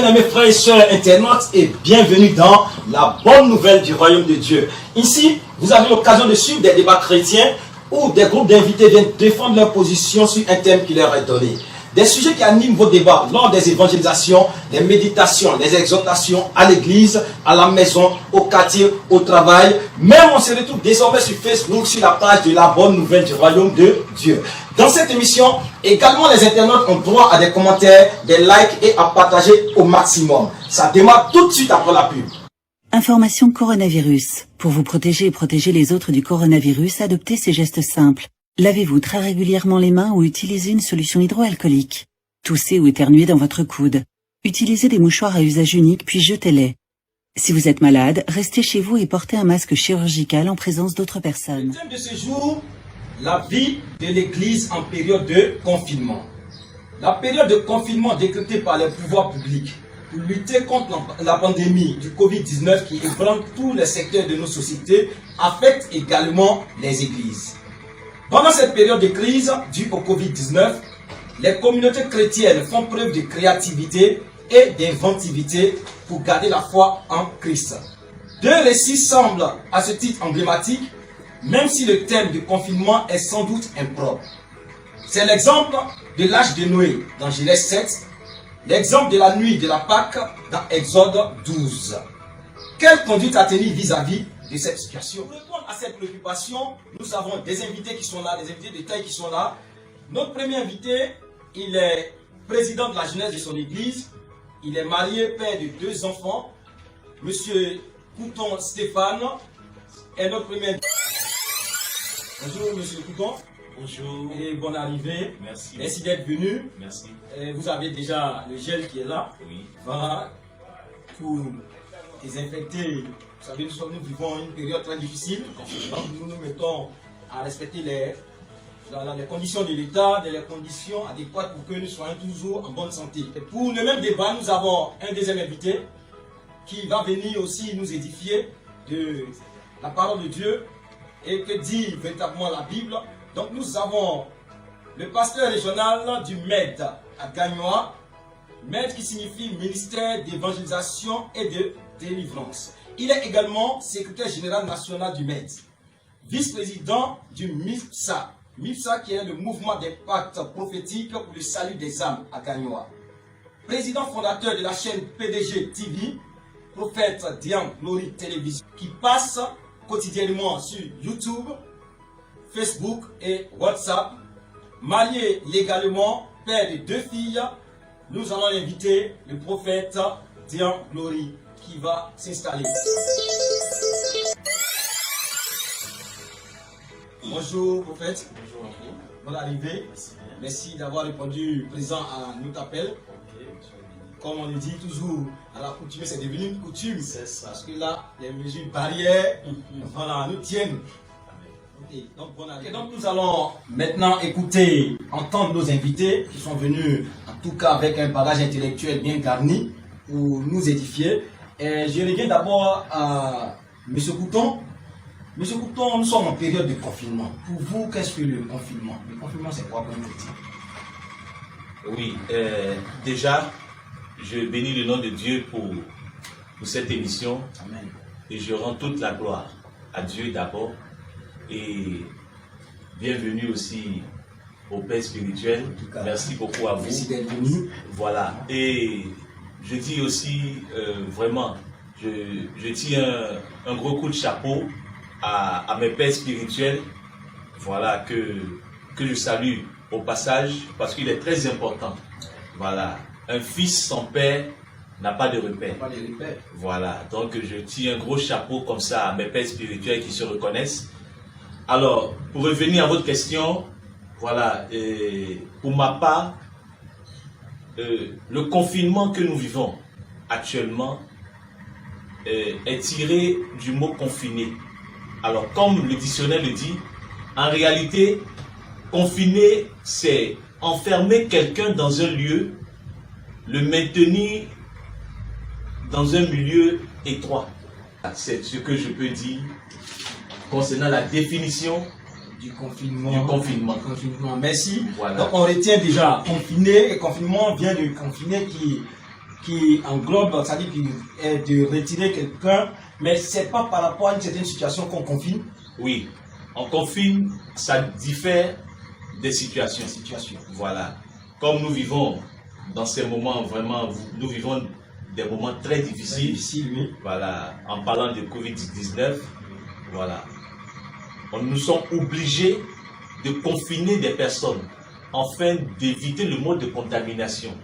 bien-aimés frères et sœurs internautes, et bienvenue dans la bonne nouvelle du royaume de Dieu. Ici, vous avez l'occasion de suivre des débats chrétiens où des groupes d'invités viennent défendre leur position sur un thème qui leur est donné. Des sujets qui animent vos débats lors des évangélisations, des méditations, des exhortations à l'église, à la maison, au quartier, au travail. Même on se retrouve désormais sur Facebook, sur la page de la bonne nouvelle du royaume de Dieu. Dans cette émission, également les internautes ont droit à des commentaires, des likes et à partager au maximum. Ça démarre tout de suite après la pub. Information coronavirus. Pour vous protéger et protéger les autres du coronavirus, adoptez ces gestes simples. Lavez-vous très régulièrement les mains ou utilisez une solution hydroalcoolique. Toussez ou éternuez dans votre coude. Utilisez des mouchoirs à usage unique puis jetez-les. Si vous êtes malade, restez chez vous et portez un masque chirurgical en présence d'autres personnes. Le thème de ce jour, la vie de l'Église en période de confinement. La période de confinement décrétée par les pouvoirs publics pour lutter contre la pandémie du Covid-19 qui ébranle tous les secteurs de nos sociétés affecte également les églises. Pendant cette période de crise due au Covid-19, les communautés chrétiennes font preuve de créativité et d'inventivité pour garder la foi en Christ. Deux récits semblent à ce titre emblématiques, même si le thème du confinement est sans doute impropre. C'est l'exemple de l'âge de Noé dans Genèse 7, l'exemple de la nuit de la Pâque dans Exode 12. Quelle conduite à tenir vis-à-vis de cette situation? Pour répondre à cette préoccupation, nous avons des invités qui sont là, des invités de taille qui sont là. Notre premier invité, il est président de la jeunesse de son église. Il est marié, père de 2 enfants. Monsieur Couton Stéphane est notre premier invité. Bonjour Monsieur Couton. Bonjour. Et bonne arrivée. Merci. Merci d'être venu. Merci. Et vous avez déjà le gel qui est là. Oui. Voilà. Pour désinfecter. Vous savez, nous vivons une période très difficile. Donc nous nous mettons à respecter les conditions de l'État, les conditions adéquates pour que nous soyons toujours en bonne santé. Et pour le même débat, nous avons un deuxième invité qui va venir aussi nous édifier de la parole de Dieu et que dit véritablement la Bible. Donc nous avons le pasteur régional du MED à Gagnoa, MED qui signifie ministère d'évangélisation et de délivrance. Il est également secrétaire général national du MED, vice-président du MIPSA. MIPSA qui est le mouvement d'impact prophétique pour le salut des âmes à Gagnoa. Président fondateur de la chaîne PDG TV, prophète Dian Glory Télévision, qui passe quotidiennement sur YouTube, Facebook et WhatsApp. Marié légalement, père de 2 filles, nous allons inviter le prophète Dian Glory qui va s'installer. Bonjour prophète. Bonjour à vous. Bonne arrivée. Merci d'avoir répondu présent à notre appel. Comme on le dit toujours à la coutume, c'est devenu une coutume. C'est ça. Parce que là, les mesures barrières, voilà, nous tiennent. Okay, donc nous allons maintenant écouter, entendre nos invités qui sont venus, en tout cas avec un bagage intellectuel bien garni, pour nous édifier. Et je reviens d'abord à M. Couton. M. Couton, nous sommes en période de confinement. Pour vous, qu'est-ce que le confinement? Le confinement, c'est quoi pour nous? Oui, déjà, je bénis le nom de Dieu pour cette émission. Amen. Et je rends toute la gloire à Dieu d'abord. Et bienvenue aussi au Père spirituel. Merci beaucoup à vous. Merci d'être venu. Voilà. Et je dis aussi, vraiment, je tire un gros coup de chapeau à mes pères spirituels. Voilà, que je salue au passage, parce qu'il est très important. Voilà. Un fils sans père n'a pas de repère. Pas les repères. Voilà. Donc, je tire un gros chapeau comme ça à mes pères spirituels qui se reconnaissent. Alors, pour revenir à votre question, voilà, pour ma part, le confinement que nous vivons actuellement est tiré du mot confiné. Alors, comme le dictionnaire le dit, en réalité, confiner, c'est enfermer quelqu'un dans un lieu, le maintenir dans un milieu étroit. C'est ce que je peux dire concernant la définition du confinement. Du confinement. Merci. Voilà. Donc on retient déjà confiné, et confinement vient de confiner qui qui englobe, c'est-à-dire qui est de retirer quelqu'un, mais c'est pas par rapport à une certaine situation qu'on confine. Oui, on confine, ça diffère des situations. Voilà. Comme nous vivons dans ces moments, vraiment, nous vivons des moments très difficiles. Oui. Voilà, en parlant de Covid-19, voilà. Nous sommes obligés de confiner des personnes afin d'éviter le mode de contamination.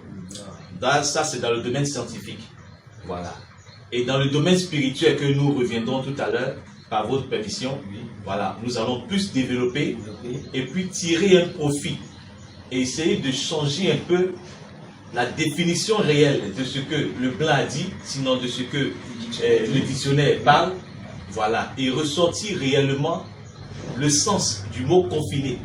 Ça, c'est dans le domaine scientifique. Voilà. Et dans le domaine spirituel que nous reviendrons tout à l'heure, par votre permission, voilà, nous allons plus développer et puis tirer un profit et essayer de changer un peu la définition réelle de ce que le blanc a dit, sinon de ce que le dictionnaire parle, voilà, et ressortir réellement le sens du mot confiné,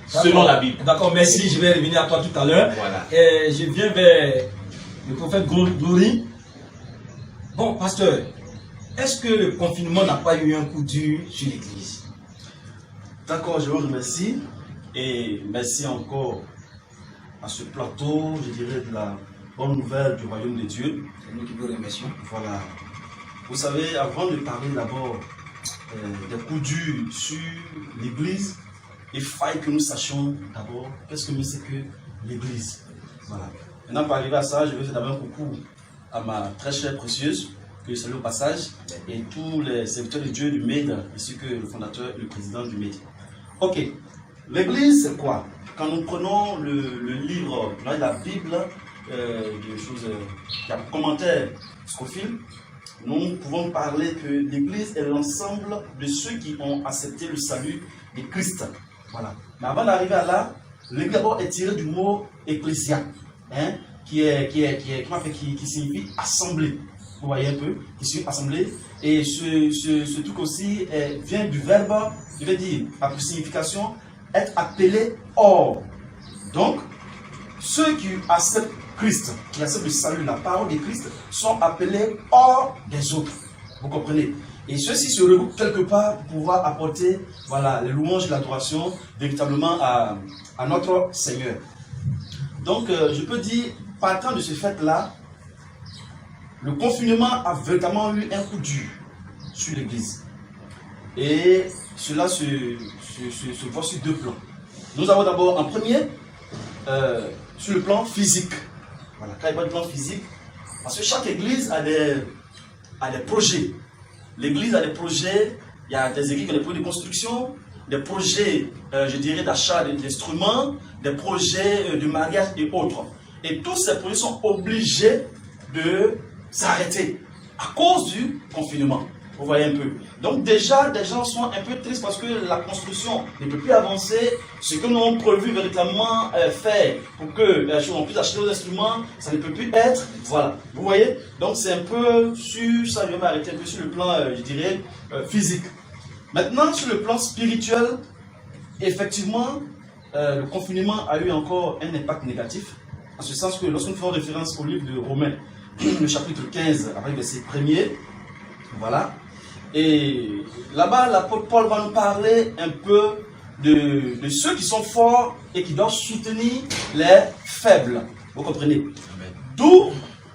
selon la Bible. D'accord, merci, je vais revenir à toi tout à l'heure. Voilà. Je viens vers le prophète Glory. Bon, pasteur, est-ce que le confinement n'a pas eu un coup dur sur l'église? D'accord, je vous remercie. Et merci encore à ce plateau, je dirais, de la bonne nouvelle du royaume de Dieu. C'est nous qui vous remercions. Voilà. Vous savez, avant de parler d'abord des coups durs sur l'église, il faille que nous sachions d'abord qu'est-ce que c'est que l'église. Voilà. Maintenant, pour arriver à ça, je vais faire d'abord un coucou à ma très chère précieuse, que je salue au passage, et tous les serviteurs de Dieu du MED, ainsi que le fondateur et le président du MED. Ok. L'église, c'est quoi? Quand nous prenons le livre, la Bible, des choses qui a un commentaire Scofield, nous pouvons parler que l'église est l'ensemble de ceux qui ont accepté le salut de Christ. Voilà. Mais avant d'arriver à là, l'église d'abord est tirée du mot ecclésia, hein, qui signifie assemblée. Vous voyez un peu, qui signifie assemblée. Et ce truc aussi vient du verbe, je vais dire, à plus signification, être appelé hors. Donc, ceux qui acceptent Christ, qui acceptent le salut, la parole de Christ, sont appelés hors des autres. Vous comprenez? Et ceux-ci se regroupent quelque part pour pouvoir apporter, voilà, les louanges et l'adoration véritablement à notre Seigneur. Donc, je peux dire, partant de ce fait-là, le confinement a véritablement eu un coup dur sur l'Église. Et cela se voit sur deux plans. Nous avons d'abord un premier, sur le plan physique. Voilà, quand il parle de plan physique, parce que chaque église a des projets. L'église a des projets, il y a des églises qui ont des projets de construction, des projets, je dirais, d'achat d'instruments, des projets de mariage et autres. Et tous ces projets sont obligés de s'arrêter à cause du confinement. Vous voyez un peu. Donc déjà, des gens sont un peu tristes parce que la construction ne peut plus avancer. Ce que nous avons prévu véritablement faire pour que on puisse acheter nos instruments, ça ne peut plus être. Voilà. Vous voyez. Donc c'est un peu sur ça, je vais m'arrêter un peu sur le plan, je dirais, physique. Maintenant, sur le plan spirituel, effectivement, le confinement a eu encore un impact négatif. En ce sens que lorsque nous faisons référence au livre de Romains, le chapitre 15, avec verset 1er, voilà. Et là-bas, l'apôtre Paul va nous parler un peu de ceux qui sont forts et qui doivent soutenir les faibles. Vous comprenez? D'où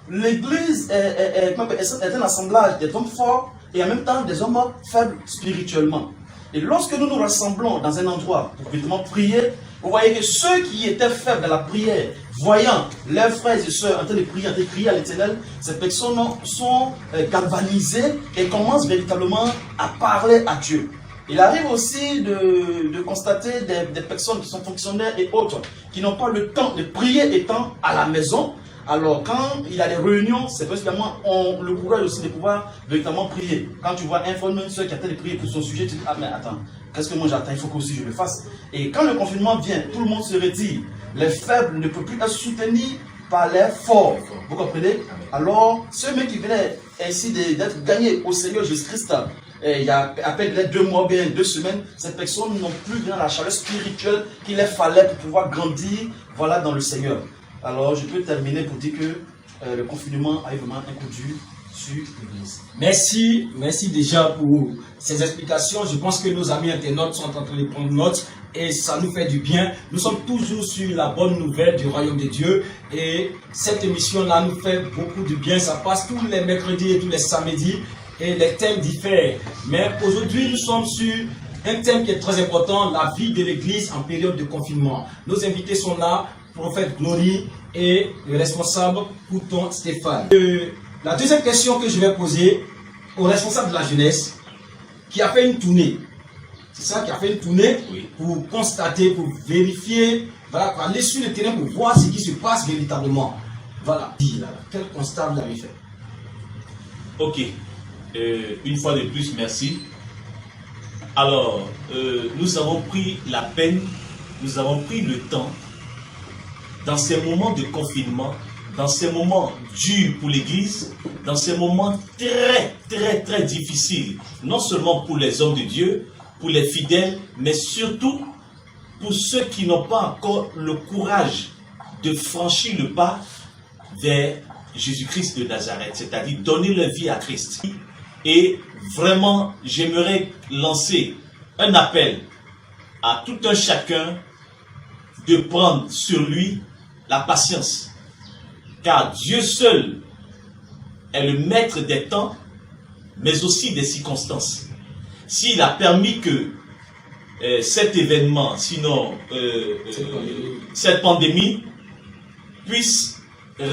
l'église est un assemblage des hommes forts et en même temps des hommes faibles spirituellement. Et lorsque nous nous rassemblons dans un endroit pour véritablement prier, vous voyez que ceux qui étaient faibles dans la prière, voyant leurs frères et sœurs en train de crier à l'Éternel, ces personnes sont galvanisées et commencent véritablement à parler à Dieu. Il arrive aussi de constater des personnes qui sont fonctionnaires et autres, qui n'ont pas le temps de prier étant à la maison. Alors, quand il y a des réunions, c'est principalement le courage aussi de pouvoir véritablement prier. Quand tu vois un frère, une soeur qui a train de prier pour son sujet, tu dis, ah mais attends, qu'est-ce que moi j'attends, il faut que aussi je le fasse. Et quand le confinement vient, tout le monde se retire. Les faibles ne peuvent plus être soutenus par les forts. Vous comprenez? Alors, ceux mêmes qui venaient ainsi d'être gagnés au Seigneur Jésus-Christ, il y a à peine 2 mois, bien 2 semaines, ces personnes n'ont plus bien la chaleur spirituelle qu'il leur fallait pour pouvoir grandir, voilà, dans le Seigneur. Alors, je peux terminer pour dire que le confinement a eu vraiment un coup dur sur l'Église. Merci déjà pour ces explications. Je pense que nos amis internautes sont en train de prendre note et ça nous fait du bien. Nous sommes toujours sur la bonne nouvelle du royaume de Dieu et cette émission-là nous fait beaucoup de bien. Ça passe tous les mercredis et tous les samedis et les thèmes diffèrent. Mais aujourd'hui, nous sommes sur un thème qui est très important, la vie de l'Église en période de confinement. Nos invités sont là, prophète Glory et le responsable Couton Stéphane. La deuxième question que je vais poser au responsable de la jeunesse qui a fait une tournée. C'est ça, qui a fait une tournée pour constater, pour vérifier, voilà, pour aller sur le terrain pour voir ce qui se passe véritablement. Voilà. Quel constat vous avez fait? Ok. Une fois de plus, merci. Alors, nous avons pris la peine, nous avons pris le temps, dans ces moments de confinement, dans ces moments durs pour l'Église, dans ces moments très difficiles, non seulement pour les hommes de Dieu, pour les fidèles, mais surtout pour ceux qui n'ont pas encore le courage de franchir le pas vers Jésus-Christ de Nazareth, c'est-à-dire donner leur vie à Christ. Et vraiment, j'aimerais lancer un appel à tout un chacun de prendre sur lui la patience. Car Dieu seul est le maître des temps, mais aussi des circonstances. S'il a permis que cet événement, sinon cette pandémie, puisse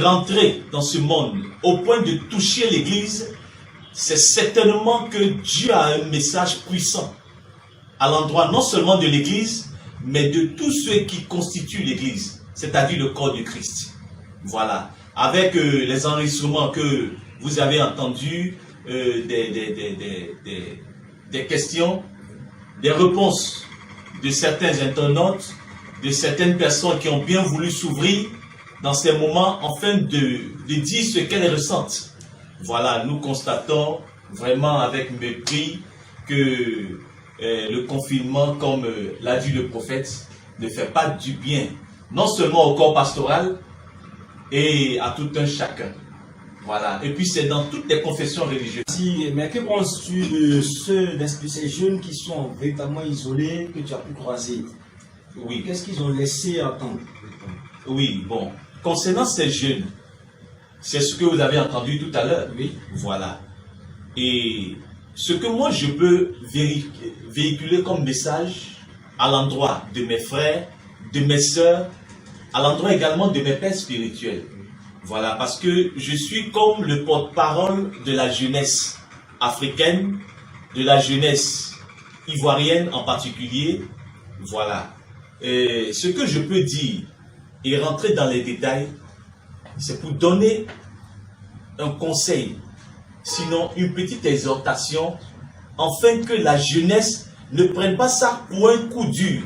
rentrer dans ce monde au point de toucher l'Église, c'est certainement que Dieu a un message puissant à l'endroit non seulement de l'Église, mais de tous ceux qui constituent l'Église, c'est-à-dire le corps de Christ. Voilà. Avec les enregistrements que vous avez entendus, des questions, des réponses de certains internautes, de certaines personnes qui ont bien voulu s'ouvrir dans ces moments, afin de dire ce qu'elles ressentent. Voilà, nous constatons vraiment avec mépris que le confinement, comme l'a dit le prophète, ne fait pas du bien, non seulement au corps pastoral, et à tout un chacun. Voilà. Et puis c'est dans toutes les confessions religieuses. Si, mais que penses-tu de ces jeunes qui sont véritablement isolés, que tu as pu croiser? Oui. Qu'est-ce qu'ils ont laissé entendre? Oui, bon. Concernant ces jeunes, c'est ce que vous avez entendu tout à l'heure. Oui. Voilà. Et ce que moi je peux véhiculer comme message à l'endroit de mes frères, de mes sœurs, à l'endroit également de mes pères spirituels. Voilà, parce que je suis comme le porte-parole de la jeunesse africaine, de la jeunesse ivoirienne en particulier. Voilà. Et ce que je peux dire et rentrer dans les détails, c'est pour donner un conseil, sinon une petite exhortation, afin que la jeunesse ne prenne pas ça pour un coup dur.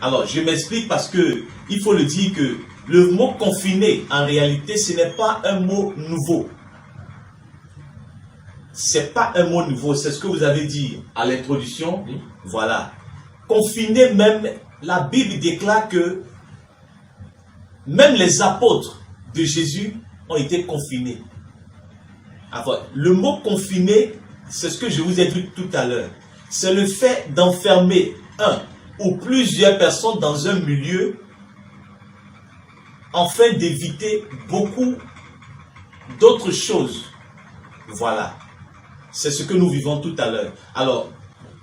Alors, je m'explique parce que il faut le dire que le mot confiné, en réalité, ce n'est pas un mot nouveau. C'est pas un mot nouveau, c'est ce que vous avez dit à l'introduction. Voilà. Confiné, même, la Bible déclare que même les apôtres de Jésus ont été confinés. Alors, le mot confiné, c'est ce que je vous ai dit tout à l'heure. C'est le fait d'enfermer un ou plusieurs personnes dans un milieu afin d'éviter beaucoup d'autres choses. Voilà. C'est ce que nous vivons tout à l'heure. Alors,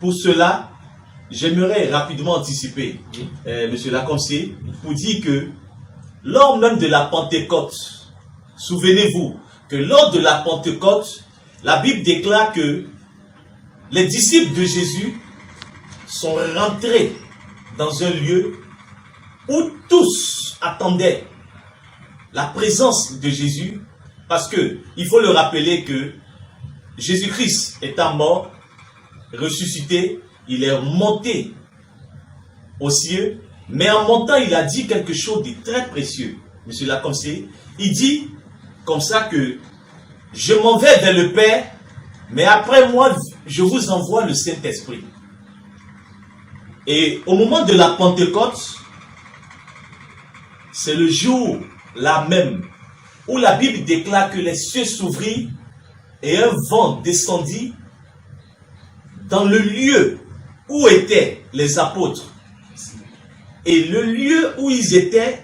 pour cela, j'aimerais rapidement anticiper, Monsieur Lacombe, pour dire que lors même de la Pentecôte, souvenez-vous que lors de la Pentecôte, la Bible déclare que les disciples de Jésus sont rentrés dans un lieu où tous attendaient la présence de Jésus, parce que il faut le rappeler que Jésus-Christ étant mort, ressuscité, il est monté aux cieux, mais en montant, il a dit quelque chose de très précieux. Monsieur Lacombe, il dit comme ça que je m'en vais vers le Père, mais après moi, je vous envoie le Saint-Esprit. Et au moment de la Pentecôte, c'est le jour là même où la Bible déclare que les cieux s'ouvrirent et un vent descendit dans le lieu où étaient les apôtres. Et le lieu où ils étaient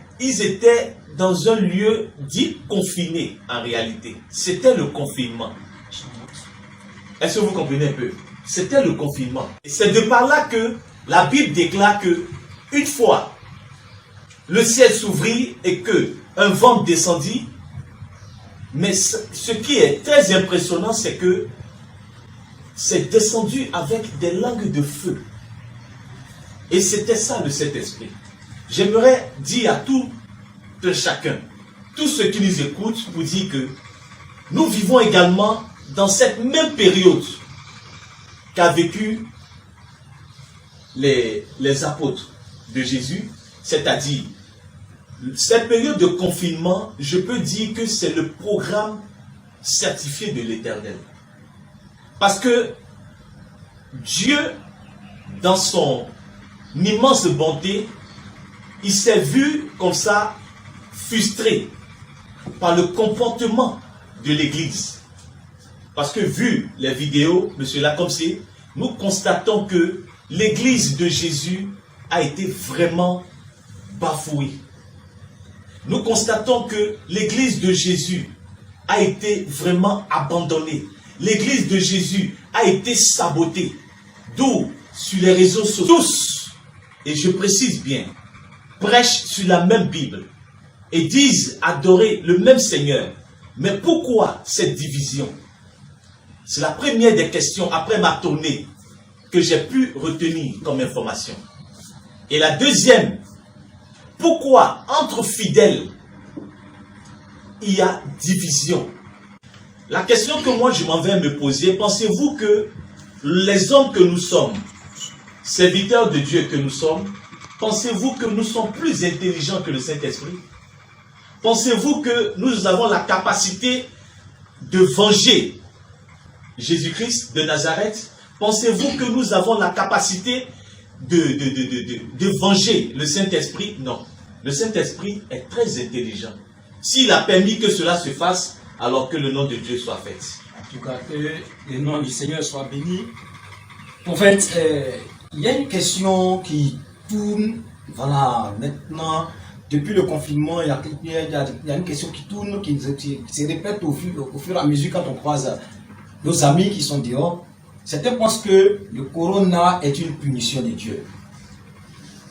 dans un lieu dit confiné en réalité. C'était le confinement. Est-ce que vous comprenez un peu? C'était le confinement. Et c'est de par là que la Bible déclare que une fois le ciel s'ouvrit et que un vent descendit, mais ce qui est très impressionnant, c'est que c'est descendu avec des langues de feu. Et c'était ça le Saint-Esprit. J'aimerais dire à tout un chacun, tous ceux qui nous écoutent, vous dire que nous vivons également dans cette même période qu'a vécu les apôtres de Jésus, c'est-à-dire cette période de confinement, je peux dire que c'est le programme certifié de l'Éternel. Parce que Dieu, dans son immense bonté, il s'est vu comme ça frustré par le comportement de l'Église. Parce que vu les vidéos, M. Lacombe, nous constatons que l'Église de Jésus a été vraiment bafouée. Nous constatons que l'Église de Jésus a été vraiment abandonnée. L'Église de Jésus a été sabotée. D'où, sur les réseaux sociaux, tous, et je précise bien, prêchent sur la même Bible et disent adorer le même Seigneur. Mais pourquoi cette division? C'est la première des questions après ma tournée que j'ai pu retenir comme information. Et la deuxième, pourquoi entre fidèles il y a division? La question que moi je m'en vais me poser, pensez-vous que les hommes que nous sommes, serviteurs de Dieu que nous sommes, pensez-vous que nous sommes plus intelligents que le Saint-Esprit? Pensez-vous que nous avons la capacité de venger Jésus-Christ de Nazareth? Pensez-vous que nous avons la capacité de venger le Saint-Esprit? Non. Le Saint-Esprit est très intelligent. S'il a permis que cela se fasse, alors que le nom de Dieu soit fait. En tout cas, que le nom du Seigneur soit béni. En fait, il y a une question qui tourne, voilà, maintenant, depuis le confinement, il y a une question qui tourne, qui se répète au fur et à mesure quand on croise nos amis qui sont dehors. Certains pensent que le corona est une punition de Dieu.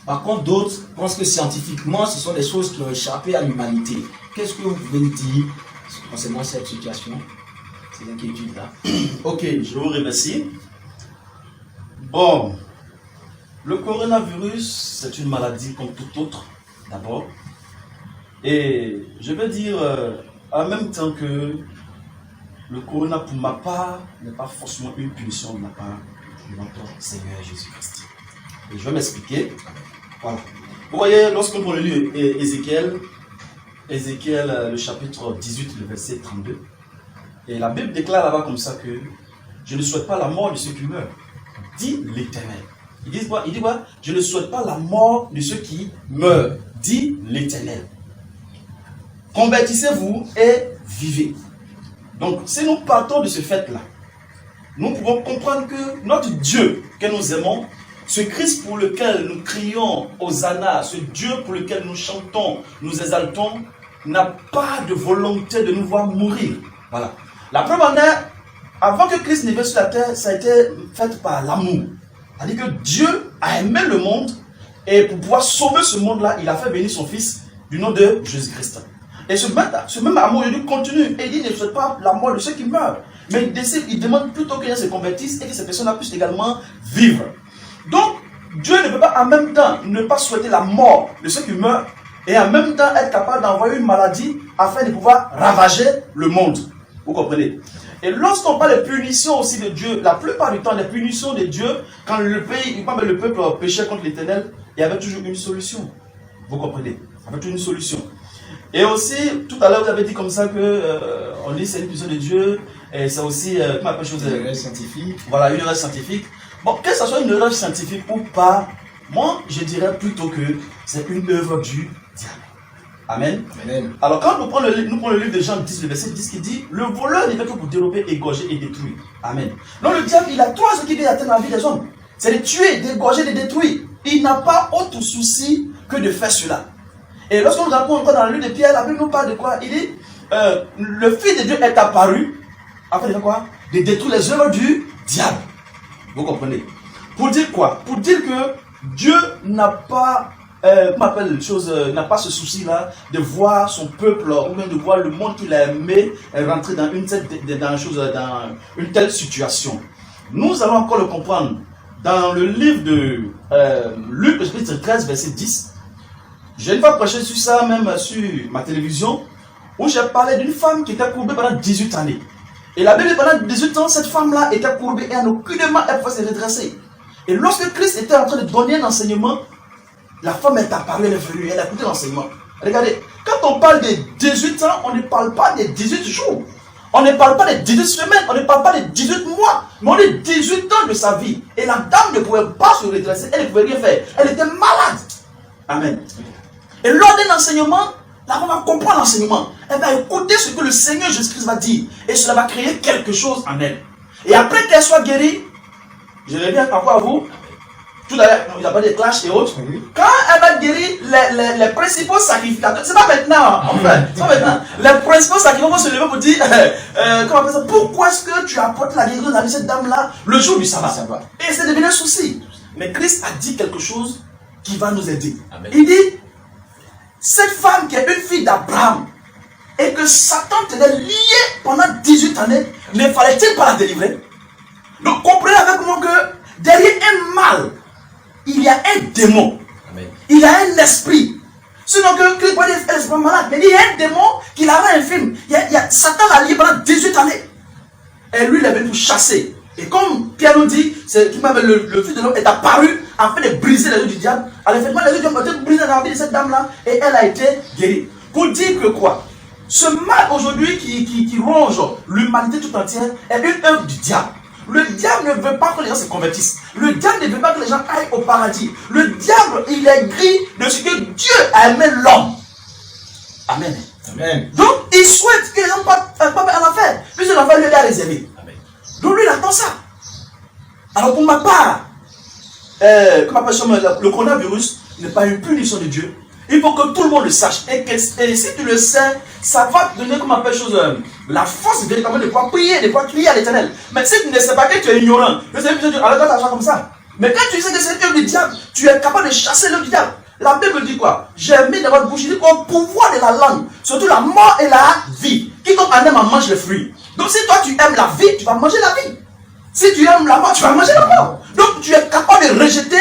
Par contre, d'autres pensent que scientifiquement, ce sont des choses qui ont échappé à l'humanité. Qu'est-ce que vous pouvez nous dire concernant cette situation, ces inquiétudes-là? Ok, je vous remercie. Bon, le coronavirus, c'est une maladie comme toute autre, d'abord. Et je vais dire, en même temps que le corona, pour ma part, n'est pas forcément une punition de ma part de notre Seigneur Jésus-Christ. Et je vais m'expliquer. Voilà. Vous voyez, lorsqu'on prend le livre Ézéchiel, le chapitre 18, le verset 32, et la Bible déclare là-bas comme ça que je ne souhaite pas la mort de ceux qui meurent, dit l'Éternel. Il dit quoi? Je ne souhaite pas la mort de ceux qui meurent, dit l'Éternel. Convertissez-vous et vivez. Donc, si nous partons de ce fait-là, nous pouvons comprendre que notre Dieu que nous aimons, ce Christ pour lequel nous crions Hosanna, ce Dieu pour lequel nous chantons, nous exaltons, n'a pas de volonté de nous voir mourir. Voilà. La preuve en est, avant que Christ ne vienne sur la terre, ça a été fait par l'amour. C'est-à-dire que Dieu a aimé le monde et pour pouvoir sauver ce monde-là, il a fait venir son Fils du nom de Jésus-Christ. Et ce même amour, il continue et il dit, ne souhaite pas la mort de ceux qui meurent. Mais il demande plutôt que les gens se convertissent et que ces personnes-là puissent également vivre. Donc, Dieu ne peut pas en même temps ne pas souhaiter la mort de ceux qui meurent et en même temps être capable d'envoyer une maladie afin de pouvoir ravager le monde. Vous comprenez? Et lorsqu'on parle de punition aussi de Dieu, la plupart du temps, les punitions de Dieu, quand le peuple péchait contre l'Éternel, il y avait toujours une solution. Vous comprenez? Il y avait toujours une solution. Et aussi, tout à l'heure, vous avez dit comme ça que on dit c'est une punition de Dieu, et c'est aussi une erreur scientifique. Voilà, une erreur scientifique. Bon, que ce soit une erreur scientifique ou pas, moi, je dirais plutôt que c'est une œuvre du diable. Amen. Amen. Alors quand nous prenons le livre de Jean 10, le verset 10 qui dit, le voleur n'est fait que pour dérober, égorger et détruire. Amen. Donc le diable, il a trois choses qui viennent atteindre la vie des hommes. C'est de tuer, d'égorger, de détruire. Il n'a pas autre souci que de faire cela. Et lorsqu'on nous apprend encore dans le livre de Pierre, la Bible nous parle de quoi? Il dit, le Fils de Dieu est apparu, afin de faire quoi? De détruire les œuvres du diable. Vous comprenez? Pour dire quoi? Pour dire que Dieu n'a pas, n'a pas ce souci-là de voir son peuple, ou même de voir le monde qu'il a aimé rentrer dans une telle situation. Nous allons encore le comprendre dans le livre de Luc, chapitre 13, verset 10. J'ai une fois prêché sur ça, même sur ma télévision, où j'ai parlé d'une femme qui était courbée pendant 18 années. Et la Bible, pendant 18 ans, cette femme-là était courbée et en aucunement elle pouvait se redresser. Et lorsque Christ était en train de donner un enseignement, la femme est apparue, elle est venue, elle a écouté l'enseignement. Regardez, quand on parle de 18 ans, on ne parle pas des 18 jours. On ne parle pas des 18 semaines, on ne parle pas des 18 mois, mais on est 18 ans de sa vie. Et la dame ne pouvait pas se redresser, elle ne pouvait rien faire. Elle était malade. Amen. Et lors d'un enseignement, la femme va comprendre l'enseignement. Elle va écouter ce que le Seigneur Jésus-Christ va dire. Et cela va créer quelque chose en elle. Et après qu'elle soit guérie, je reviens encore à vous. Tout à l'heure, il y a pas de clash et autres. Quand elle va guérir, les principaux sacrificateurs, c'est pas maintenant, en fait, c'est pas maintenant. Les principaux sacrificateurs vont se lever pour dire, comment on appelle ça, pourquoi est-ce que tu apportes la guérison à cette dame-là le jour du sabbat? Et c'est devenu un souci. Mais Christ a dit quelque chose qui va nous aider. Amen. Il dit, cette femme qui est une fille d'Abraham et que Satan tenait liée pendant 18 années, ne fallait-il pas la délivrer? Donc comprenez avec moi que derrière un mal, il y a un démon. Amen. Il y a un esprit. Sinon que Christ peut dire elle est pas malade, mais il y a un démon qui la rend infime. Satan l'a liée pendant 18 années. Et lui, il est venu pour chasser. Et comme Pierre nous dit, le Fils de l'homme est apparu afin de briser les yeux du diable. Alors effectivement, les yeux du diable ont été brisés dans la vie de cette dame-là et elle a été guérie. Pour dire que quoi? Ce mal aujourd'hui qui ronge l'humanité tout entière est une œuvre du diable. Le diable ne veut pas que les gens se convertissent. Le diable ne veut pas que les gens aillent au paradis. Le diable, il est gris de ce que Dieu a aimé l'homme. Amen. Amen. Donc, il souhaite que les gens partent en enfer. Puisque l'enfer lui est réservé. Donc, lui, il attend ça. Alors, pour ma part, le coronavirus n'est pas une punition de Dieu. Il faut que tout le monde le sache. Et si tu le sais, ça va te donner, la force véritablement de pouvoir prier, de pouvoir crier à l'Éternel. Mais si tu ne sais pas que tu es ignorant, tu sais que alors toi, tu as comme ça. Mais quand tu sais que c'est l'œuvre du diable, tu es capable de chasser l'œuvre du diable. La Bible dit quoi? J'ai mis dans votre bouche, il dit qu'au pouvoir de la langue, surtout la mort et la vie. Quiconque en aime en mange le fruit. Donc si toi tu aimes la vie, tu vas manger la vie. Si tu aimes la mort, tu vas manger la mort. Donc tu es capable de rejeter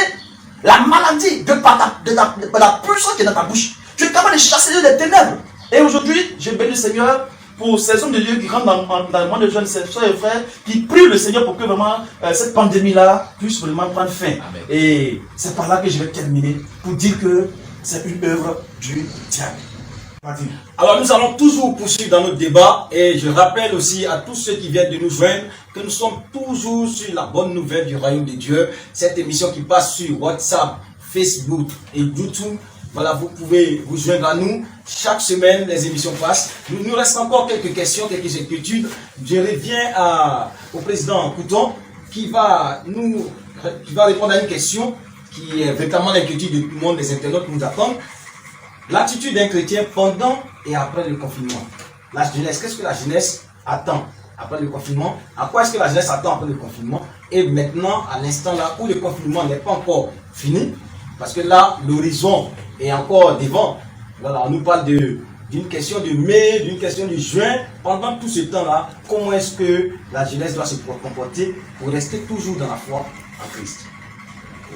la maladie de la puissance qui est dans ta bouche. Tu es capable de chasser les ténèbres. Et aujourd'hui, je bénis le Seigneur pour ces hommes de Dieu qui rentrent dans le monde de jeunes, ces frères et frères, qui prient le Seigneur pour que vraiment cette pandémie-là puisse vraiment prendre fin. Amen. Et c'est par là que je vais terminer pour dire que c'est une œuvre du diable. Alors nous allons toujours poursuivre dans notre débat et je rappelle aussi à tous ceux qui viennent de nous joindre que nous sommes toujours sur la bonne nouvelle du royaume de Dieu. Cette émission qui passe sur WhatsApp, Facebook et YouTube. Voilà, vous pouvez vous joindre à nous. Chaque semaine, les émissions passent. Il nous reste encore quelques questions, quelques inquiétudes. Je reviens au président Couton qui va répondre à une question qui est véritablement l'inquiétude de tout le monde, les internautes qui nous attendent. L'attitude d'un chrétien pendant et après le confinement. La jeunesse, qu'est-ce que la jeunesse attend après le confinement? À quoi est-ce que la jeunesse attend après le confinement? Et maintenant, à l'instant là où le confinement n'est pas encore fini, parce que là, l'horizon est encore devant. Voilà, on nous parle d'une question de mai, d'une question de juin. Pendant tout ce temps-là, comment est-ce que la jeunesse doit se comporter pour rester toujours dans la foi en Christ?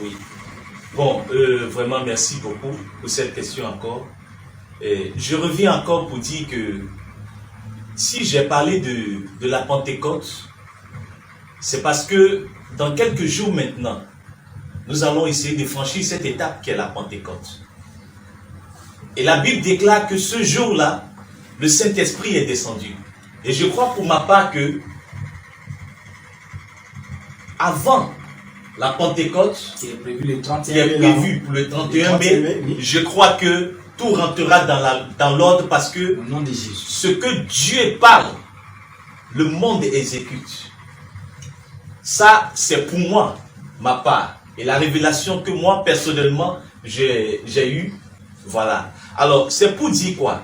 Oui. Bon, vraiment merci beaucoup pour cette question encore. Je reviens encore pour dire que si j'ai parlé de la Pentecôte, c'est parce que dans quelques jours maintenant, nous allons essayer de franchir cette étape qui est la Pentecôte. Et la Bible déclare que ce jour-là, le Saint-Esprit est descendu. Et je crois pour ma part que avant la Pentecôte, qui est prévu le 31 qui est prévu pour le 31 mai, je crois que tout rentrera dans l'ordre parce que Au nom de Jésus. ce que Dieu parle, le monde exécute. Ça, c'est pour moi, ma part. Et la révélation que moi, personnellement, j'ai eue. Voilà. Alors, c'est pour dire quoi?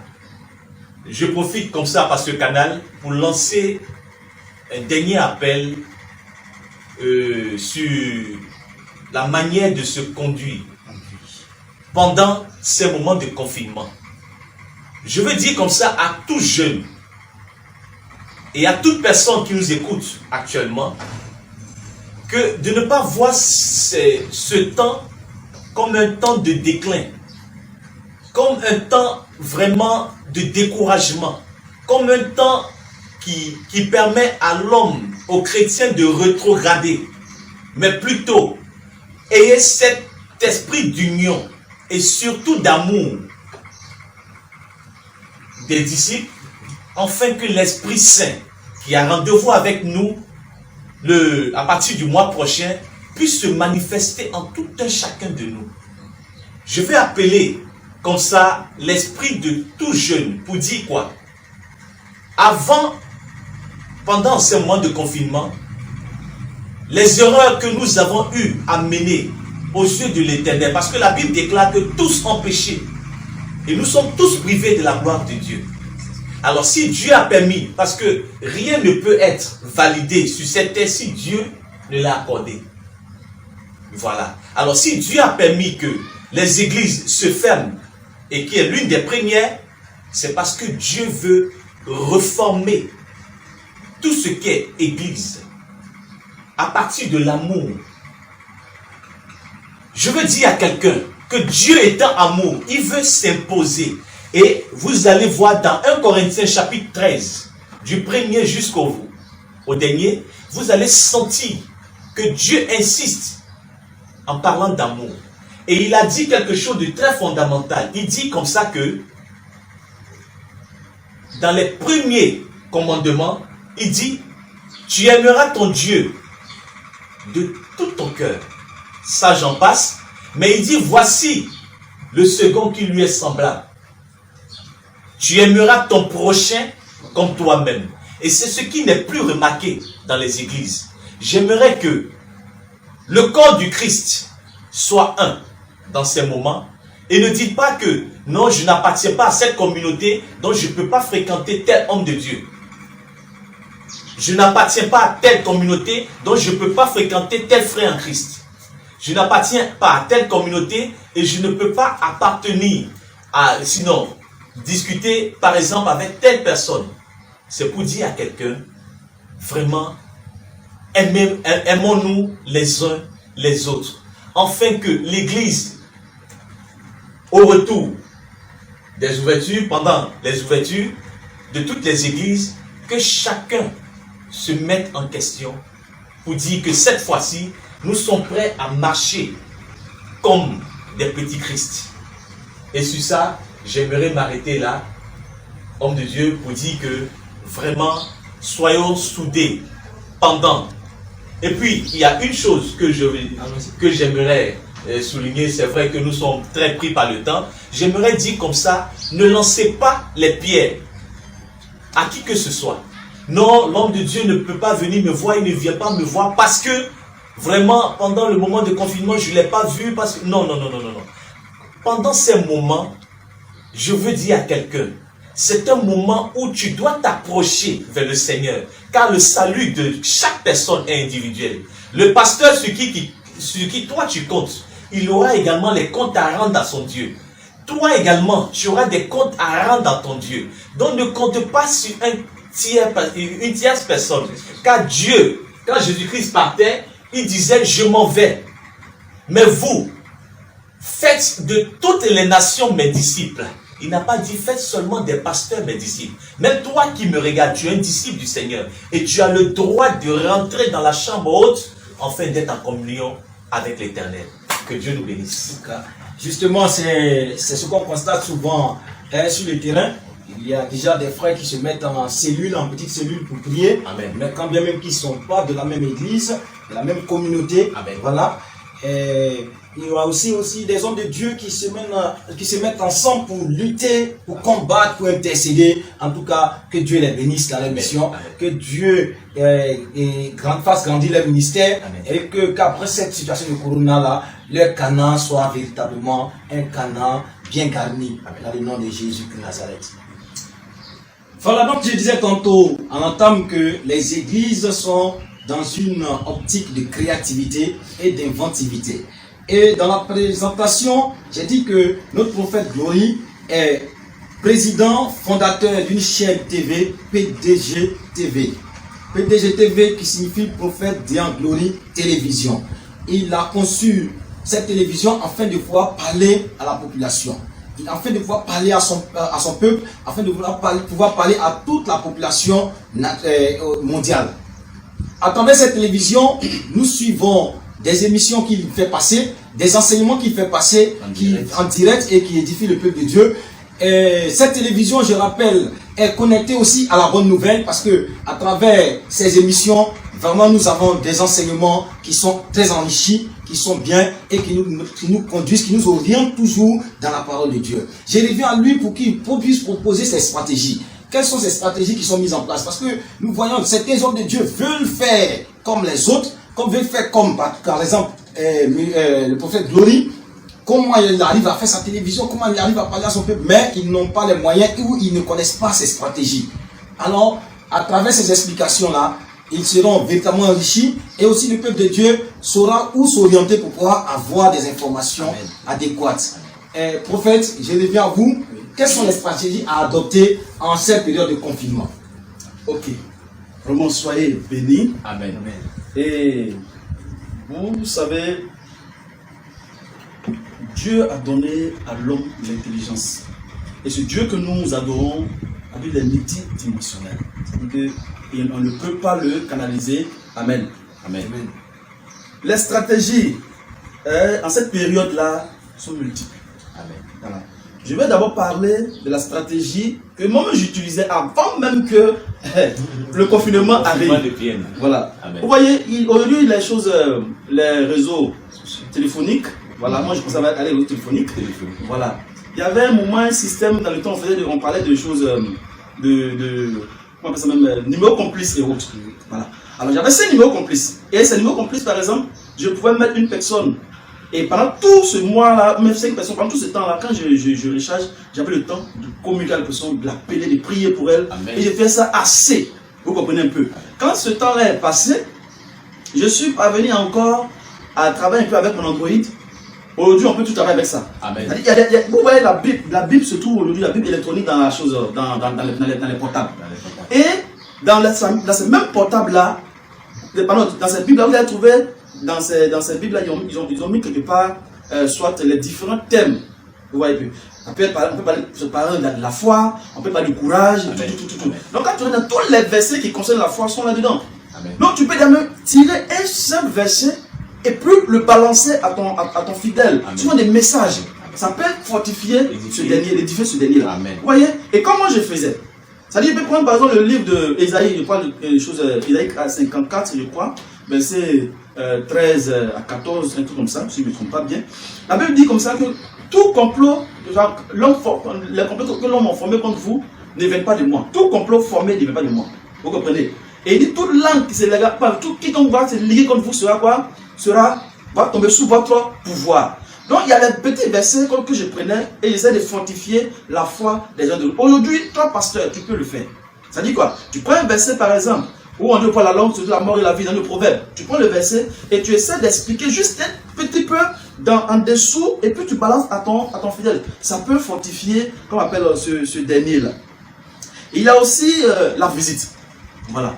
Je profite comme ça par ce canal pour lancer un dernier appel sur la manière de se conduire pendant ces moments de confinement. Je veux dire comme ça à tout jeune et à toute personne qui nous écoute actuellement que de ne pas voir ce temps comme un temps de déclin, comme un temps vraiment de découragement, comme un temps qui permet à l'homme, aux chrétiens de rétrograder, mais plutôt ayez cet esprit d'union et surtout d'amour des disciples, afin que l'Esprit Saint, qui a rendez-vous avec nous à partir du mois prochain, puisse se manifester en tout un chacun de nous. Je vais appeler comme ça l'esprit de tout jeune pour dire quoi? Pendant ces mois de confinement, les erreurs que nous avons eu à mener aux yeux de l'Éternel, parce que la Bible déclare que tous ont péché et nous sommes tous privés de la gloire de Dieu. Alors si Dieu a permis, parce que rien ne peut être validé sur cette terre si Dieu ne l'a accordé. Voilà. Alors si Dieu a permis que les églises se ferment et qui est l'une des premières, c'est parce que Dieu veut reformer tout ce qu'est église à partir de l'amour. Je veux dire à quelqu'un que Dieu étant amour, il veut s'imposer. Et vous allez voir dans 1 Corinthiens chapitre 13, du premier jusqu'au dernier, vous allez sentir que Dieu insiste en parlant d'amour. Et il a dit quelque chose de très fondamental. Il dit comme ça que dans les premiers commandements, il dit, tu aimeras ton Dieu de tout ton cœur. Ça, j'en passe. Mais il dit, voici le second qui lui est semblable. Tu aimeras ton prochain comme toi-même. Et c'est ce qui n'est plus remarqué dans les églises. J'aimerais que le corps du Christ soit un dans ces moments. Et ne dites pas que non, je n'appartiens pas à cette communauté, donc je ne peux pas fréquenter tel homme de Dieu. Je n'appartiens pas à telle communauté, donc je ne peux pas fréquenter tel frère en Christ. Je n'appartiens pas à telle communauté et je ne peux pas appartenir à, sinon, discuter par exemple avec telle personne. C'est pour dire à quelqu'un, vraiment, aimons-nous les uns les autres. Afin que l'Église, au retour des ouvertures, pendant les ouvertures de toutes les églises, que chacun se mette en question pour dire que cette fois-ci, nous sommes prêts à marcher comme des petits Christ. Et sur ça, j'aimerais m'arrêter là, homme de Dieu, pour dire que vraiment, soyons soudés pendant. Et puis, il y a une chose que j'aimerais souligner, c'est vrai que nous sommes très pris par le temps. J'aimerais dire comme ça, ne lancez pas les pierres à qui que ce soit. Non, l'homme de Dieu ne peut pas venir me voir, il ne vient pas me voir parce que vraiment, pendant le moment de confinement, je ne l'ai pas vu parce que... Non. Pendant ces moments, je veux dire à quelqu'un, c'est un moment où tu dois t'approcher vers le Seigneur, car le salut de chaque personne est individuel. Le pasteur sur qui toi tu comptes, il aura également les comptes à rendre à son Dieu. Toi également, tu auras des comptes à rendre à ton Dieu. Donc ne compte pas sur une tierce personne. Car Dieu, quand Jésus-Christ partait, il disait, je m'en vais. Mais vous, faites de toutes les nations mes disciples. Il n'a pas dit, faites seulement des pasteurs mes disciples. Même toi qui me regardes, tu es un disciple du Seigneur. Et tu as le droit de rentrer dans la chambre haute, afin d'être en communion avec l'Éternel. Que Dieu nous bénisse. Justement, c'est ce qu'on constate souvent sur le terrain. Il y a déjà des frères qui se mettent en cellule, en petite cellule pour prier. Amen. Mais quand bien même qu'ils ne sont pas de la même église, de la même communauté. Amen. Voilà. Il y aura aussi des hommes de Dieu qui se mettent ensemble pour lutter, pour combattre, pour intercéder. En tout cas, que Dieu les bénisse dans leur mission, que Dieu fasse grandir leur ministère. Amen. Et qu'après cette situation de Corona là, leur Canaan soit véritablement un Canaan bien garni. Amen. Dans le nom de Jésus de Nazareth. Voilà, donc je disais tantôt en entame que les églises sont dans une optique de créativité et d'inventivité. Et dans la présentation, j'ai dit que notre prophète Glory est président fondateur d'une chaîne TV, PDG TV. PDG TV qui signifie prophète Dian Glory Télévision. Il a conçu cette télévision afin de pouvoir parler à la population, afin de pouvoir parler à son peuple, afin de pouvoir parler à toute la population mondiale. À travers cette télévision, nous suivons des émissions qu'il fait passer, des enseignements qu'il fait passer en direct et qui édifient le peuple de Dieu. Et cette télévision, je rappelle, est connectée aussi à la bonne nouvelle parce que à travers ces émissions, vraiment nous avons des enseignements qui sont très enrichis, qui sont bien et qui nous conduisent, qui nous orientent toujours dans la parole de Dieu. Je reviens à lui pour qu'il puisse proposer ses stratégies. Quelles sont ces stratégies qui sont mises en place? Parce que nous voyons que certains hommes de Dieu veulent faire comme les autres, veulent faire comme par exemple le prophète Glory. Comment il arrive à faire sa télévision, comment il arrive à parler à son peuple, mais ils n'ont pas les moyens ou ils ne connaissent pas ces stratégies. Alors, à travers ces explications-là, ils seront véritablement enrichis et aussi le peuple de Dieu saura où s'orienter pour pouvoir avoir des informations adéquates. Prophète, je reviens à vous. Quelles sont les stratégies à adopter en cette période de confinement? Ok. Vraiment, soyez bénis. Amen. Et vous savez, Dieu a donné à l'homme l'intelligence. Et ce Dieu que nous adorons a vu les multidimensionnels. C'est-à-dire qu'on ne peut pas le canaliser. Amen. Amen. Amen. Les stratégies en cette période-là sont multiples. Amen. Voilà. Je vais d'abord parler de la stratégie que moi-même j'utilisais avant même que le confinement arrive. Voilà. Amen. Vous voyez, aujourd'hui les choses, les réseaux téléphoniques, voilà, moi je pensais aller aux réseaux téléphoniques. Voilà. Il y avait un moment, un système dans le temps, on parlait de choses comment on appelle ça même, numéros complices et autres. Voilà. Alors j'avais ces numéros complices. Et ces numéros complices, par exemple, je pouvais mettre une personne. Et pendant tout ce mois-là, même 5 personnes, pendant tout ce temps-là, quand je recharge, j'avais le temps de communiquer à la personne, de l'appeler, de prier pour elle. Amen. Et je fais ça assez. Vous comprenez un peu. Quand ce temps-là est passé, je suis parvenu encore à travailler un peu avec mon Android. Aujourd'hui, on peut tout travailler avec ça. Amen. Vous voyez, la Bible se trouve aujourd'hui, la Bible électronique dans la chose, dans les portables. Et dans ce même portable-là, dans cette Bible-là, vous allez trouver. Dans cette Bible-là, ils ont mis quelque part soit les différents thèmes. Vous voyez, on peut parler de la foi, on peut parler du courage, tout. Donc quand tu regardes tous les versets qui concernent la foi sont là-dedans. Donc tu peux même tirer un seul verset et puis le balancer à ton fidèle. Souvent des messages. Ça peut fortifier édifier ce dernier-là. Vous voyez? Et comment je faisais? C'est-à-dire, je peux prendre par exemple le livre d'Ésaïe, je crois, Ésaïe 54, je crois, verset 13 à 14, un truc comme ça, si je ne me trompe pas bien. La Bible dit comme ça que tout complot, les complots que l'homme a formés contre vous ne viennent pas de moi. Tout complot formé ne vient pas de moi. Vous comprenez? Et il dit toute langue qui se lègue pas, tout quiconque va se liguer contre vous sera quoi? Va tomber sous votre pouvoir. Donc il y a les petits versets que je prenais et j'essaie de fortifier la foi des gens de l'autre. Aujourd'hui, toi pasteur, tu peux le faire. Ça dit quoi? Tu prends un verset par exemple, où on dit pas la langue, c'est la mort et la vie dans le proverbe. Tu prends le verset et tu essaies d'expliquer juste un petit peu en dessous et puis tu balances à ton fidèle. Ça peut fortifier, comme on appelle ce dernier-là. Il y a aussi la visite. Voilà.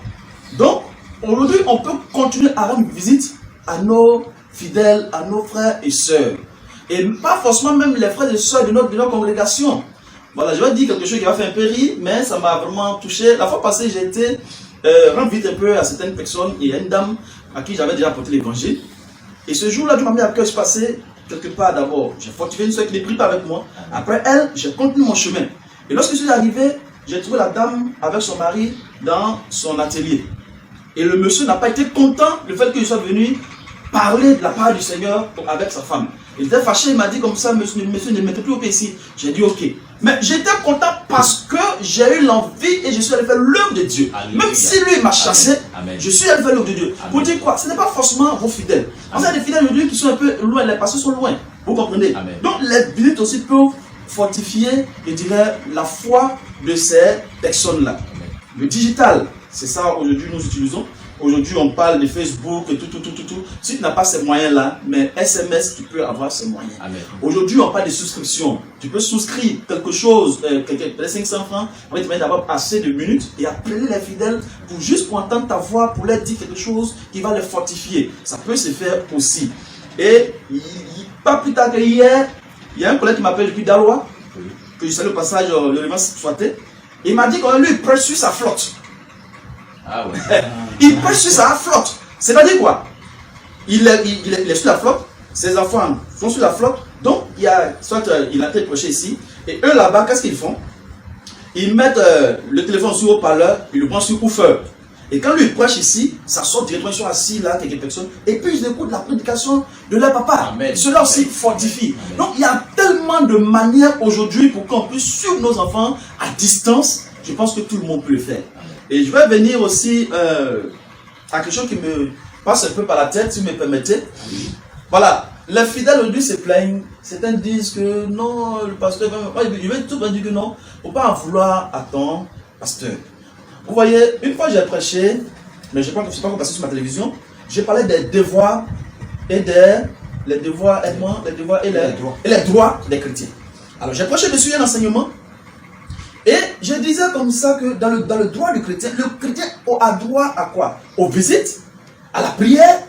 Donc, aujourd'hui, on peut continuer à rendre visite à nos fidèles, à nos frères et sœurs. Et pas forcément même les frères et sœurs de notre congrégation. Voilà, je vais dire quelque chose qui va faire un peu rire, mais ça m'a vraiment touché. La fois passée, j'ai été rendre visite un peu à certaines personnes. Il y a une dame à qui j'avais déjà apporté l'évangile. Et ce jour-là, Dieu m'a mis à cœur, je passais quelque part d'abord. J'ai fortifié une soeur qui n'est pris pas avec moi. Après elle, j'ai continué mon chemin. Et lorsque je suis arrivé, j'ai trouvé la dame avec son mari dans son atelier. Et le monsieur n'a pas été content du fait que je sois venu parlé de la part du Seigneur avec sa femme. Il était fâché, il m'a dit comme ça, monsieur ne mettez plus au pied ici. J'ai dit ok. Mais j'étais content parce que j'ai eu l'envie et je suis allé faire l'œuvre de Dieu. Alléluia. Même si lui m'a chassé, Amen. je suis allé faire l'œuvre de Dieu. Amen. Pour dire quoi? Ce n'est pas forcément vos fidèles. On a des fidèles aujourd'hui qui sont un peu loin, les pasteurs sont loin. Vous comprenez? Amen. Donc les visites aussi peuvent fortifier, je dirais, la foi de ces personnes-là. Le digital, c'est ça aujourd'hui nous utilisons. Aujourd'hui, on parle de Facebook et tout. Si tu n'as pas ces moyens-là, mais SMS, tu peux avoir ces moyens. Amen. Aujourd'hui, on parle de souscription. Tu peux souscrire quelque chose, peut-être 500 francs, on va te mettre d'avoir assez de minutes et appeler les fidèles pour entendre ta voix, pour leur dire quelque chose qui va les fortifier. Ça peut se faire aussi. Et pas plus tard que hier, il y a un collègue qui m'appelle depuis Daroua, que je salue au passage, le révérend Soité. Il m'a dit que lui, il prêche sur sa flotte. Ah ouais. Il prêche sur sa flotte. C'est-à-dire quoi? Il est sur la flotte, ses enfants sont sur la flotte, donc il a été prêché ici, et eux là-bas, qu'est-ce qu'ils font? Ils mettent le téléphone sur haut-parleur, ils le prennent sur woofer. Et quand lui il prêche ici, ça sort directement, ils sont assis là, quelques personnes, et puis ils écoutent la prédication de leur papa. Amen. Cela aussi fortifie. Amen. Donc il y a tellement de manières aujourd'hui pour qu'on puisse suivre nos enfants à distance. Je pense que tout le monde peut le faire. Et je vais venir aussi à quelque chose qui me passe un peu par la tête, si vous me permettez. Voilà, les fidèles aujourd'hui se plaignent. Certains disent que non, le pasteur, je vais tout dire que non, il ne faut pas en vouloir à ton pasteur. Vous voyez, une fois j'ai prêché, mais je ne sais pas passé sur ma télévision, j'ai parlé des devoirs et les devoirs et les droits des chrétiens. Alors j'ai prêché dessus un enseignement. Et je disais comme ça que dans le droit du chrétien, le chrétien a droit à quoi? Aux visites, à la prière,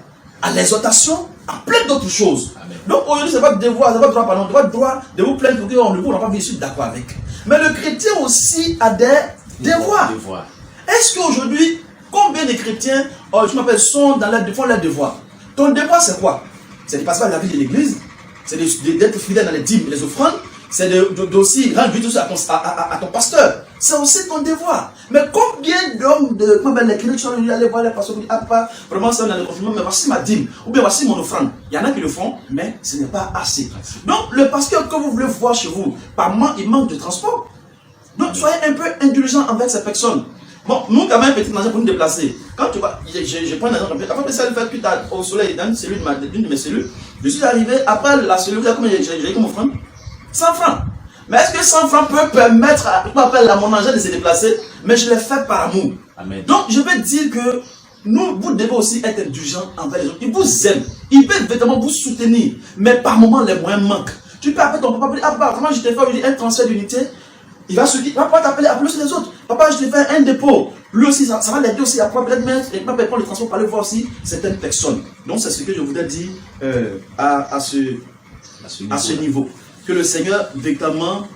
à l'exhortation, à plein d'autres choses. Amen. Donc aujourd'hui, c'est pas devoir, c'est pas droit, pardon, droit de vous plaindre pour qu'on ne vous n'a pas bien sûr d'accord avec. Mais le chrétien aussi a des devoirs. Est-ce qu'aujourd'hui, combien de chrétiens, je m'appelle, sont dans font leurs devoirs? Ton devoir, c'est quoi? C'est de passer par la vie de l'église, c'est d'être fidèle dans les dîmes et les offrandes, c'est d'aussi rendre visite à ton pasteur. C'est aussi ton devoir. Mais combien d'hommes, les chrétiens sont allés voir les pasteurs, ah, pas vraiment ça dans le confinement, mais voici ma dîme, ou bien voici mon offrande. Il y en a qui le font, mais ce n'est pas assez. Donc, le pasteur que vous voulez voir chez vous, il manque de transport. Donc, soyez un peu indulgents avec ces personnes. Bon, nous, quand même, un petit manger pour nous déplacer. Quand tu vois, je prends un exemple, avant de ça, le fait que au soleil, dans une cellule de mes cellules, je suis arrivé, après la cellule, j'ai comme offrande 100 francs. Mais est-ce que 100 francs peut permettre à mon engin de se déplacer? Mais je l'ai fait par amour. Amen. Donc, je vais dire que vous devez aussi être indulgents envers les autres. Ils vous aiment. Ils peuvent évidemment vous soutenir. Mais par moments, les moyens manquent. Tu peux appeler ton papa pour dire, ah, vraiment, je t'ai fait un transfert d'unité. Il va se dire, papa t'appeler, appeler aussi les autres. Papa, je t'ai fait un dépôt. Lui aussi, ça va l'aider aussi à pouvoir peut-être mettre, et prendre le transport pour aller voir aussi certaines personnes. Donc, c'est ce que je voudrais dire à ce niveau. Que le Seigneur, véritablement,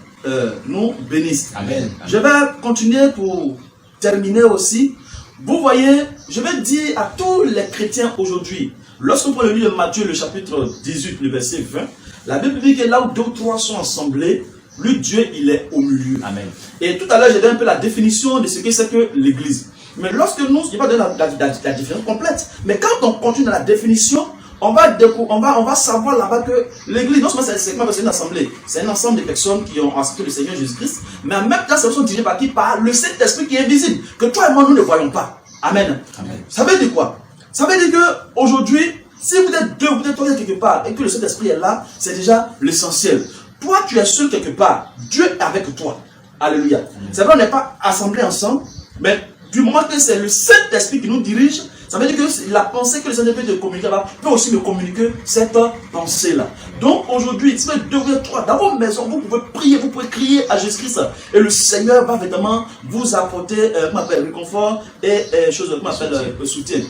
nous bénisse. Amen. Je vais continuer pour terminer aussi. Vous voyez, je vais dire à tous les chrétiens aujourd'hui, lorsqu'on prend le livre de Matthieu, le chapitre 18, le verset 20, la Bible dit que là où 2 ou 3 sont assemblés, lui, Dieu, il est au milieu. Amen. Et tout à l'heure, j'ai donné un peu la définition de ce que c'est que l'Église. Mais lorsque nous, je ne vais pas donner la définition complète, mais quand on continue dans la définition, on va savoir là-bas que l'Église, non seulement c'est une assemblée, c'est un ensemble de personnes qui ont accepté le Seigneur Jésus-Christ, mais en même temps, ces personnes dirigées par qui? Par le Saint-Esprit qui est invisible, que toi et moi, nous ne voyons pas. Amen. Amen. Ça veut dire quoi? Ça veut dire qu'aujourd'hui, si vous êtes deux, vous êtes trois quelque part, et que le Saint-Esprit est là, c'est déjà l'essentiel. Toi, tu es seul quelque part, Dieu est avec toi. Alléluia. C'est vrai, on n'est pas assemblés ensemble, mais du moment que c'est le Saint-Esprit qui nous dirige, ça veut dire que la pensée que le Seigneur peut te communiquer peut aussi me communiquer cette pensée-là. Donc aujourd'hui, si vous êtes deux ou trois, dans vos maisons, vous pouvez prier, vous pouvez crier à Jésus-Christ. Et le Seigneur va vraiment vous apporter réconfort et le soutien.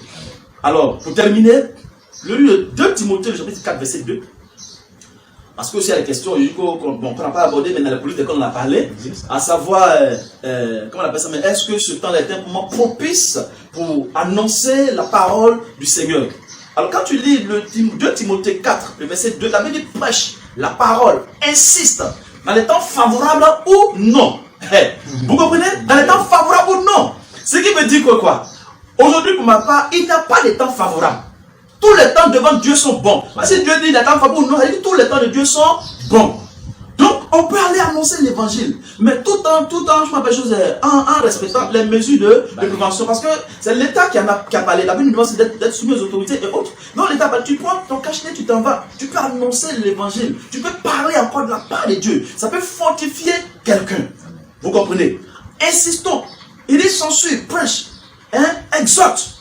Alors, pour terminer, le livre de 2 Timothée, le chapitre 4, verset 2. Parce que aussi il y a des questions qu'on ne pourra pas aborder, mais dans la politique qu'on en a parlé, à savoir, comment on appelle ça, mais est-ce que ce temps est un moment propice pour annoncer la parole du Seigneur? Alors quand tu lis le 2 Timothée 4, le verset 2, la Bible dit prêche la parole, insiste, dans les temps favorables ou non. Vous comprenez? Dans les temps favorables ou non. Ce qui veut dire quoi? Aujourd'hui, pour ma part, il n'y a pas de temps favorable. Tous les temps devant Dieu sont bons. Parce que Dieu dit, les temps favorables, non, il dit tous les temps de Dieu sont bons. Donc, on peut aller annoncer l'évangile, mais tout en respectant les mesures de prévention. Parce que c'est l'État qui a parlé. La Bible nous demande d'être soumis aux autorités et autres. Donc, l'État, tu prends ton cache-nez, tu t'en vas. Tu peux annoncer l'évangile. Tu peux parler encore de la part de Dieu. Ça peut fortifier quelqu'un. Vous comprenez? Insistons. Il dit censure, prêche, exhorte,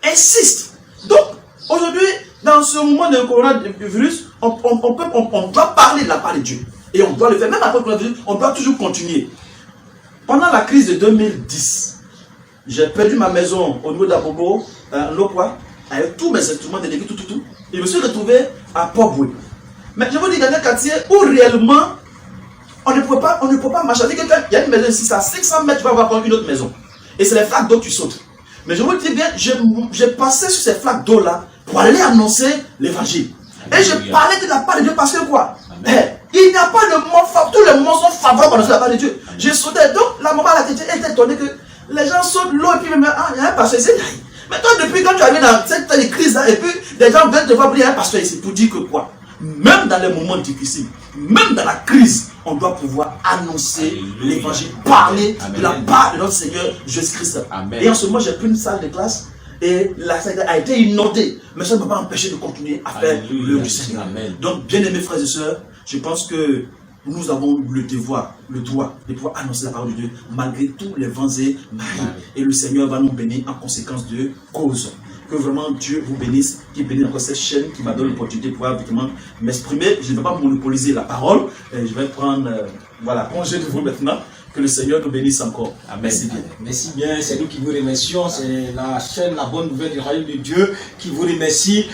insiste. Donc, aujourd'hui, dans ce moment de coronavirus, on doit parler de la part de Dieu. Et on doit le faire. Même après le coronavirus, on doit toujours continuer. Pendant la crise de 2010, j'ai perdu ma maison au niveau d'Abobo, Lokwa, avec tous mes instruments d'énergie, tout. Et je me suis retrouvé à Port-Boué. Mais je vous dis, dans un quartier où réellement, on ne peut pas marcher. Il y a une maison ici, à 500 mètres, tu vas voir une autre maison. Et c'est les flaques d'eau qui sautent. Mais je vous dis bien, j'ai passé sur ces flaques d'eau-là pour aller annoncer l'évangile. Et je parlais de la part de Dieu parce que quoi? Il n'y a pas de mot favorables. Tous les mots sont favorables pour la part de Dieu. J'ai sauté. Donc, la maman à la chrétienne était étonnée que les gens sautent l'eau et puis même, il y a un pasteur ici. Mais toi, depuis quand tu arrives dans cette crise-là, et puis les gens viennent te voir, il y a un pasteur ici. Pour dire que quoi? Même dans les moments difficiles, même dans la crise, on doit pouvoir annoncer l'évangile, parler de la part de notre Seigneur Jésus-Christ. Et en ce moment, j'ai pris une salle de classe. Et la salle a été inondée. Mais ça ne m'a pas empêché de continuer à faire l'œuvre du Seigneur. Donc, bien aimés frères et sœurs, je pense que nous avons le devoir, le droit de pouvoir annoncer la parole de Dieu malgré tous les vents et marées. Et le Seigneur va nous bénir en conséquence de cause. Que vraiment Dieu vous bénisse, qui bénisse encore cette chaîne qui m'a donné l'opportunité de pouvoir vraiment m'exprimer. Je ne vais pas monopoliser la parole. Je vais prendre congé de vous maintenant. Que le Seigneur nous bénisse encore. Amen. Merci bien. Merci bien, c'est nous qui vous remercions. C'est la chaîne La Bonne Nouvelle du Royaume de Dieu qui vous remercie.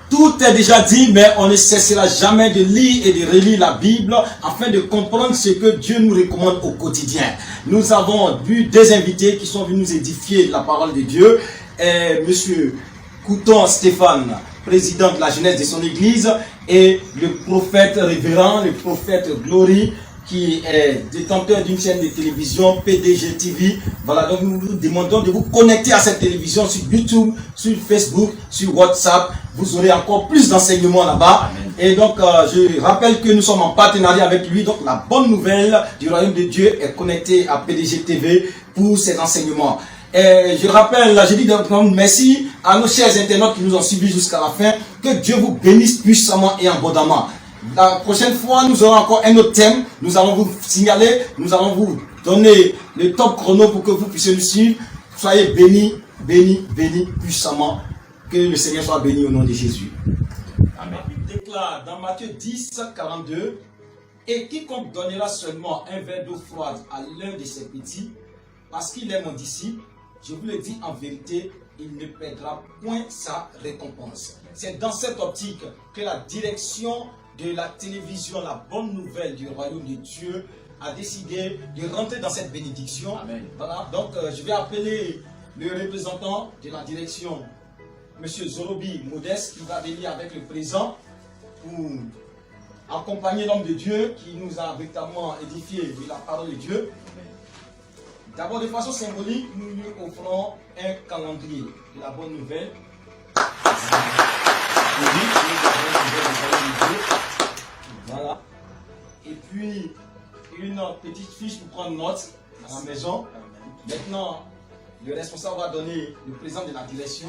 Tout est déjà dit, mais on ne cessera jamais de lire et de relire la Bible afin de comprendre ce que Dieu nous recommande au quotidien. Nous avons vu des invités qui sont venus nous édifier de la parole de Dieu. Monsieur Couton Stéphane, président de la jeunesse de son église, et le prophète révérend, le prophète Glory, qui est détenteur d'une chaîne de télévision PDG TV. Voilà, donc nous vous demandons de vous connecter à cette télévision sur YouTube, sur Facebook, sur WhatsApp. Vous aurez encore plus d'enseignements là-bas. Et donc, je rappelle que nous sommes en partenariat avec lui. Donc, la bonne nouvelle du royaume de Dieu est connectée à PDG TV pour ces enseignements. Et je rappelle, je dis donc merci à nos chers internautes qui nous ont suivis jusqu'à la fin. Que Dieu vous bénisse puissamment et abondamment. La prochaine fois, nous aurons encore un autre thème. Nous allons vous signaler, nous allons vous donner le top chrono pour que vous puissiez nous suivre. Soyez bénis, bénis, bénis puissamment. Que le Seigneur soit béni au nom de Jésus. Amen. Il déclare dans Matthieu 10, 42, et quiconque donnera seulement un verre d'eau froide à l'un de ses petits, parce qu'il est mon disciple, je vous le dis en vérité, il ne perdra point sa récompense. C'est dans cette optique que la direction de la télévision La Bonne Nouvelle du Royaume de Dieu a décidé de rentrer dans cette bénédiction. Amen. Voilà, donc je vais appeler le représentant de la direction, M. Zorobi Modeste, qui va venir avec le présent pour accompagner l'homme de Dieu qui nous a véritablement édifié de la parole de Dieu. D'abord, de façon symbolique, nous lui offrons un calendrier de La Bonne Nouvelle. Voilà. Et puis, une petite fiche pour prendre note à la maison. Maintenant, le responsable va donner le président de la direction.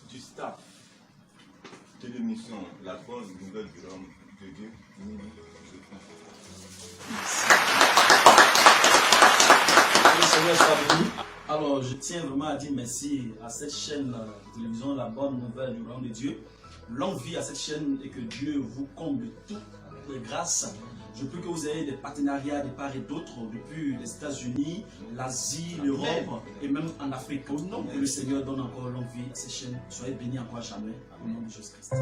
Du staff de l'émission La Bonne Nouvelle du Royaume de Dieu. Alors, je tiens vraiment à dire merci à cette chaîne de télévision La Bonne Nouvelle du Royaume de Dieu. Longue vie à cette chaîne et que Dieu vous comble toutes les grâces. Je prie que vous ayez des partenariats de part et d'autre depuis les États-Unis, l'Asie, l'Europe et même en Afrique. Au nom que le Seigneur donne encore longue vie à cette chaîne. Soyez bénis encore à jamais. Au nom de Jésus-Christ.